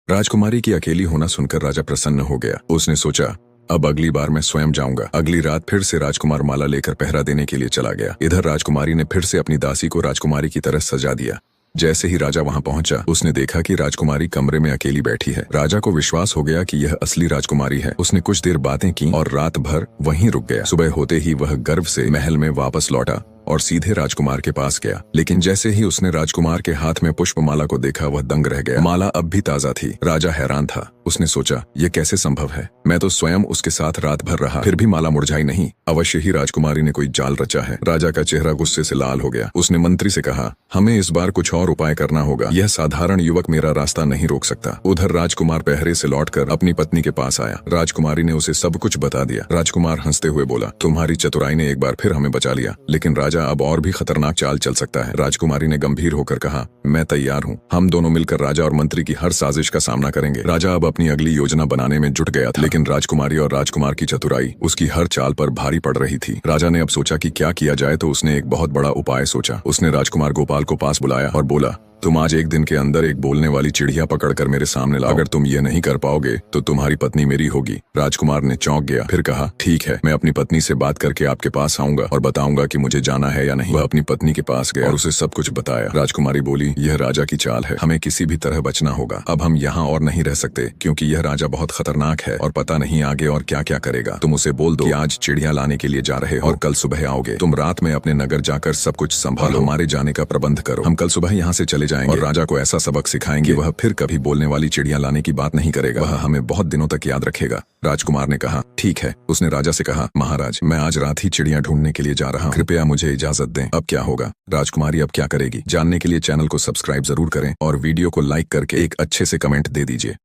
राजकुमारी की अकेली होना सुनकर राजा प्रसन्न हो गया। उसने सोचा, अब अगली बार मैं स्वयं जाऊंगा। अगली रात फिर से राजकुमार माला लेकर पहरा देने के लिए चला गया। इधर राजकुमारी ने फिर से अपनी दासी को राजकुमारी की तरह सजा दिया। जैसे ही राजा वहां पहुंचा, उसने देखा कि राजकुमारी कमरे में अकेली बैठी है। राजा को विश्वास हो गया कि यह असली राजकुमारी है। उसने कुछ देर बातें की और रात भर वहीं रुक गया। सुबह होते ही वह गर्व से महल में वापस लौटा और सीधे राजकुमार के पास गया। लेकिन जैसे ही उसने राजकुमार के हाथ में पुष्पमाला को देखा, वह दंग रह गया। माला अब भी ताजा थी। राजा हैरान था। उसने सोचा, यह कैसे संभव है? मैं तो स्वयं उसके साथ रात भर रहा, फिर भी माला मुरझाई नहीं। अवश्य ही राजकुमारी ने कोई जाल रचा है। राजा का चेहरा गुस्से से लाल हो गया। उसने मंत्री से कहा, हमें इस बार कुछ और उपाय करना होगा। यह साधारण युवक मेरा रास्ता नहीं रोक सकता। उधर राजकुमार पहरे से लौटकर अपनी पत्नी के पास आया। राजकुमारी ने उसे सब कुछ बता दिया। राजकुमार हंसते हुए बोला, तुम्हारी चतुराई ने एक बार फिर हमें बचा लिया, लेकिन राजा अब और भी खतरनाक चाल चल सकता है। राजकुमारी ने गंभीर होकर कहा, मैं तैयार हूँ। हम दोनों मिलकर राजा और मंत्री की हर साजिश का सामना करेंगे। राजा अब अपनी अगली योजना बनाने में जुट गया था, लेकिन राजकुमारी और राजकुमार की चतुराई उसकी हर चाल पर भारी पड़ रही थी। राजा ने अब सोचा कि क्या किया जाए, तो उसने एक बहुत बड़ा उपाय सोचा। उसने राजकुमार गोपाल को पास बुलाया और बोला, तुम आज एक दिन के अंदर एक बोलने वाली चिड़िया पकड़कर मेरे सामने लाओ। अगर तुम ये नहीं कर पाओगे तो तुम्हारी पत्नी मेरी होगी। राजकुमार ने चौंक गया, फिर कहा, ठीक है, मैं अपनी पत्नी से बात करके आपके पास आऊंगा और बताऊंगा कि मुझे जाना है या नहीं। वह अपनी पत्नी के पास गया और उसे सब कुछ बताया। राजकुमारी बोली, यह राजा की चाल है, हमें किसी भी तरह बचना होगा। अब हम यहाँ और नहीं रह सकते, क्योंकि यह राजा बहुत खतरनाक है और पता नहीं आगे और क्या क्या करेगा। तुम उसे बोल दो कि आज चिड़िया लाने के लिए जा रहे हो और कल सुबह आओगे। तुम रात में अपने नगर जाकर सब कुछ संभालो, हमारे जाने का प्रबंध करो। हम कल सुबह यहाँ से चले जाएंगे और राजा को ऐसा सबक सिखाएंगे, वह फिर कभी बोलने वाली चिड़िया लाने की बात नहीं करेगा। वह हमें बहुत दिनों तक याद रखेगा। राजकुमार ने कहा, ठीक है। उसने राजा से कहा, महाराज, मैं आज रात ही चिड़िया ढूंढने के लिए जा रहा हूँ, कृपया मुझे इजाजत दें। अब क्या होगा? राजकुमारी अब क्या करेगी? जानने के लिए चैनल को सब्सक्राइब जरूर करें और वीडियो को लाइक करके एक अच्छे से कमेंट दे दीजिए।